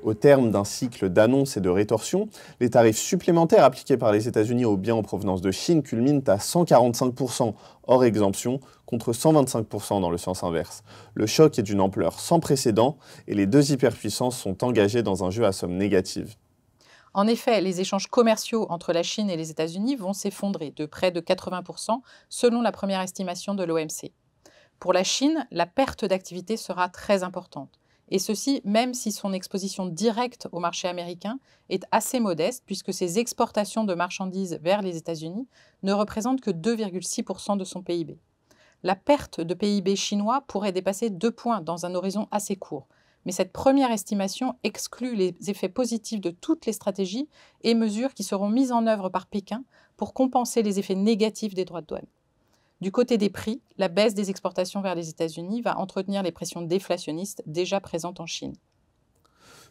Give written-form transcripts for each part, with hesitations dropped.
Au terme d'un cycle d'annonces et de rétorsions, les tarifs supplémentaires appliqués par les États-Unis aux biens en provenance de Chine culminent à 145% hors exemption, contre 125% dans le sens inverse. Le choc est d'une ampleur sans précédent et les deux hyperpuissances sont engagées dans un jeu à somme négative. En effet, les échanges commerciaux entre la Chine et les États-Unis vont s'effondrer de près de 80% selon la première estimation de l'OMC. Pour la Chine, la perte d'activité sera très importante. Et ceci, même si son exposition directe au marché américain est assez modeste, puisque ses exportations de marchandises vers les États-Unis ne représentent que 2,6% de son PIB. La perte de PIB chinois pourrait dépasser 2 points dans un horizon assez court. Mais cette première estimation exclut les effets positifs de toutes les stratégies et mesures qui seront mises en œuvre par Pékin pour compenser les effets négatifs des droits de douane. Du côté des prix, la baisse des exportations vers les États-Unis va entretenir les pressions déflationnistes déjà présentes en Chine.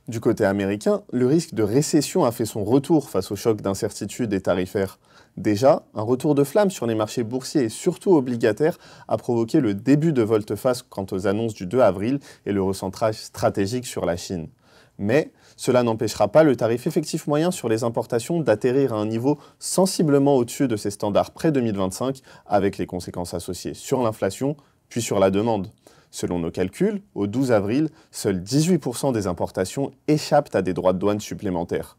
Du côté américain, le risque de récession a fait son retour face au choc d'incertitude et tarifaire. Déjà, un retour de flamme sur les marchés boursiers et surtout obligataires a provoqué le début de volte-face quant aux annonces du 2 avril et le recentrage stratégique sur la Chine. Mais cela n'empêchera pas le tarif effectif moyen sur les importations d'atterrir à un niveau sensiblement au-dessus de ses standards pré-2025, avec les conséquences associées sur l'inflation, puis sur la demande. Selon nos calculs, au 12 avril, seuls 18% des importations échappent à des droits de douane supplémentaires.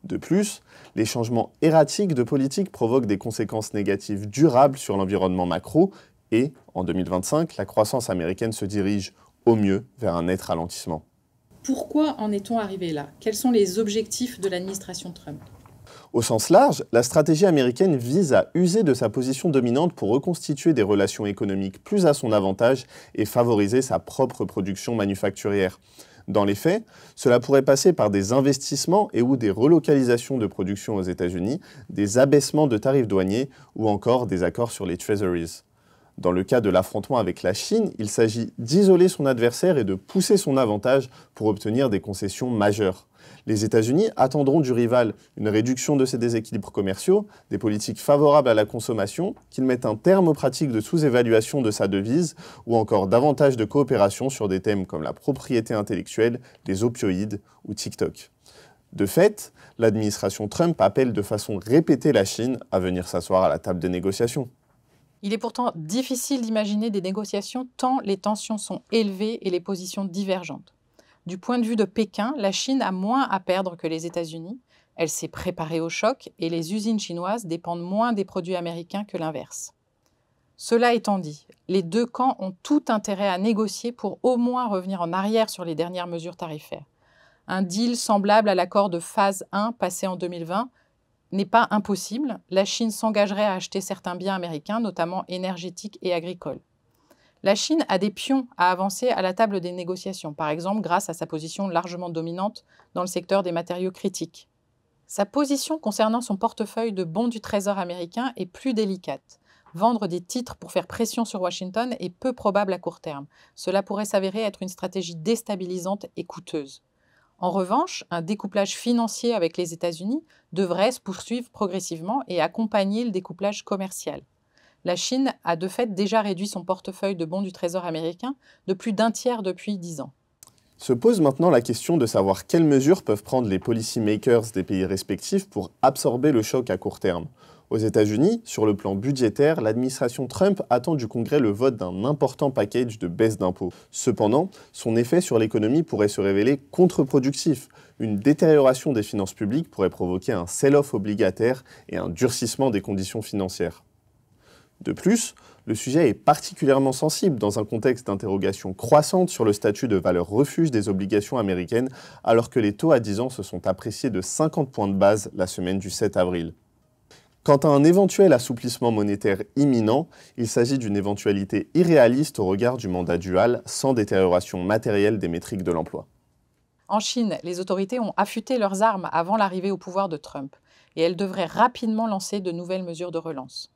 De plus, les changements erratiques de politique provoquent des conséquences négatives durables sur l'environnement macro et, en 2025, la croissance américaine se dirige, au mieux, vers un net ralentissement. Pourquoi en est-on arrivé là? Quels sont les objectifs de l'administration Trump? Au sens large, la stratégie américaine vise à user de sa position dominante pour reconstituer des relations économiques plus à son avantage et favoriser sa propre production manufacturière. Dans les faits, cela pourrait passer par des investissements et ou des relocalisations de production aux États-Unis, des abaissements de tarifs douaniers ou encore des accords sur les treasuries. Dans le cas de l'affrontement avec la Chine, il s'agit d'isoler son adversaire et de pousser son avantage pour obtenir des concessions majeures. Les États-Unis attendront du rival une réduction de ses déséquilibres commerciaux, des politiques favorables à la consommation, qu'il mette un terme aux pratiques de sous-évaluation de sa devise ou encore davantage de coopération sur des thèmes comme la propriété intellectuelle, les opioïdes ou TikTok. De fait, l'administration Trump appelle de façon répétée la Chine à venir s'asseoir à la table des négociations. Il est pourtant difficile d'imaginer des négociations tant les tensions sont élevées et les positions divergentes. Du point de vue de Pékin, la Chine a moins à perdre que les États-Unis. Elle s'est préparée au choc et les usines chinoises dépendent moins des produits américains que l'inverse. Cela étant dit, les deux camps ont tout intérêt à négocier pour au moins revenir en arrière sur les dernières mesures tarifaires. Un deal semblable à l'accord de phase 1 passé en 2020 n'est pas impossible. La Chine s'engagerait à acheter certains biens américains, notamment énergétiques et agricoles. La Chine a des pions à avancer à la table des négociations, par exemple grâce à sa position largement dominante dans le secteur des matériaux critiques. Sa position concernant son portefeuille de bons du Trésor américain est plus délicate. Vendre des titres pour faire pression sur Washington est peu probable à court terme. Cela pourrait s'avérer être une stratégie déstabilisante et coûteuse. En revanche, un découplage financier avec les États-Unis devrait se poursuivre progressivement et accompagner le découplage commercial. La Chine a de fait déjà réduit son portefeuille de bons du Trésor américain de plus d'un tiers depuis 10 ans. Se pose maintenant la question de savoir quelles mesures peuvent prendre les policy makers des pays respectifs pour absorber le choc à court terme. Aux États-Unis, sur le plan budgétaire, l'administration Trump attend du Congrès le vote d'un important package de baisse d'impôts. Cependant, son effet sur l'économie pourrait se révéler contre-productif. Une détérioration des finances publiques pourrait provoquer un sell-off obligataire et un durcissement des conditions financières. De plus, le sujet est particulièrement sensible dans un contexte d'interrogation croissante sur le statut de valeur refuge des obligations américaines, alors que les taux à 10 ans se sont appréciés de 50 points de base la semaine du 7 avril. Quant à un éventuel assouplissement monétaire imminent, il s'agit d'une éventualité irréaliste au regard du mandat dual, sans détérioration matérielle des métriques de l'emploi. En Chine, les autorités ont affûté leurs armes avant l'arrivée au pouvoir de Trump, et elles devraient rapidement lancer de nouvelles mesures de relance.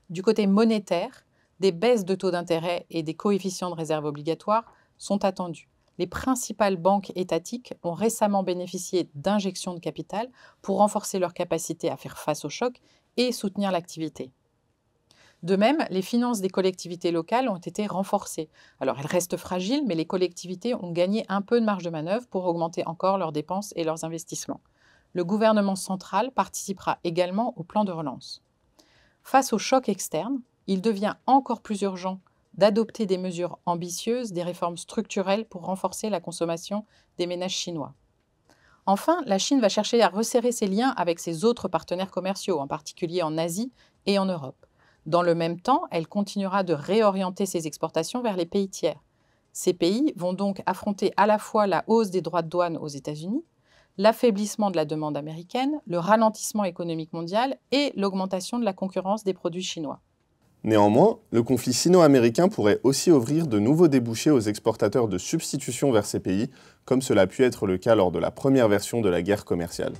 Du côté monétaire, des baisses de taux d'intérêt et des coefficients de réserve obligatoires sont attendues. Les principales banques étatiques ont récemment bénéficié d'injections de capital pour renforcer leur capacité à faire face au choc et soutenir l'activité. De même, les finances des collectivités locales ont été renforcées. Alors, elles restent fragiles, mais les collectivités ont gagné un peu de marge de manœuvre pour augmenter encore leurs dépenses et leurs investissements. Le gouvernement central participera également au plan de relance. Face au choc externe, il devient encore plus urgent d'adopter des mesures ambitieuses, des réformes structurelles pour renforcer la consommation des ménages chinois. Enfin, la Chine va chercher à resserrer ses liens avec ses autres partenaires commerciaux, en particulier en Asie et en Europe. Dans le même temps, elle continuera de réorienter ses exportations vers les pays tiers. Ces pays vont donc affronter à la fois la hausse des droits de douane aux États-Unis, l'affaiblissement de la demande américaine, le ralentissement économique mondial et l'augmentation de la concurrence des produits chinois. Néanmoins, le conflit sino-américain pourrait aussi ouvrir de nouveaux débouchés aux exportateurs de substitution vers ces pays, comme cela a pu être le cas lors de la première version de la guerre commerciale.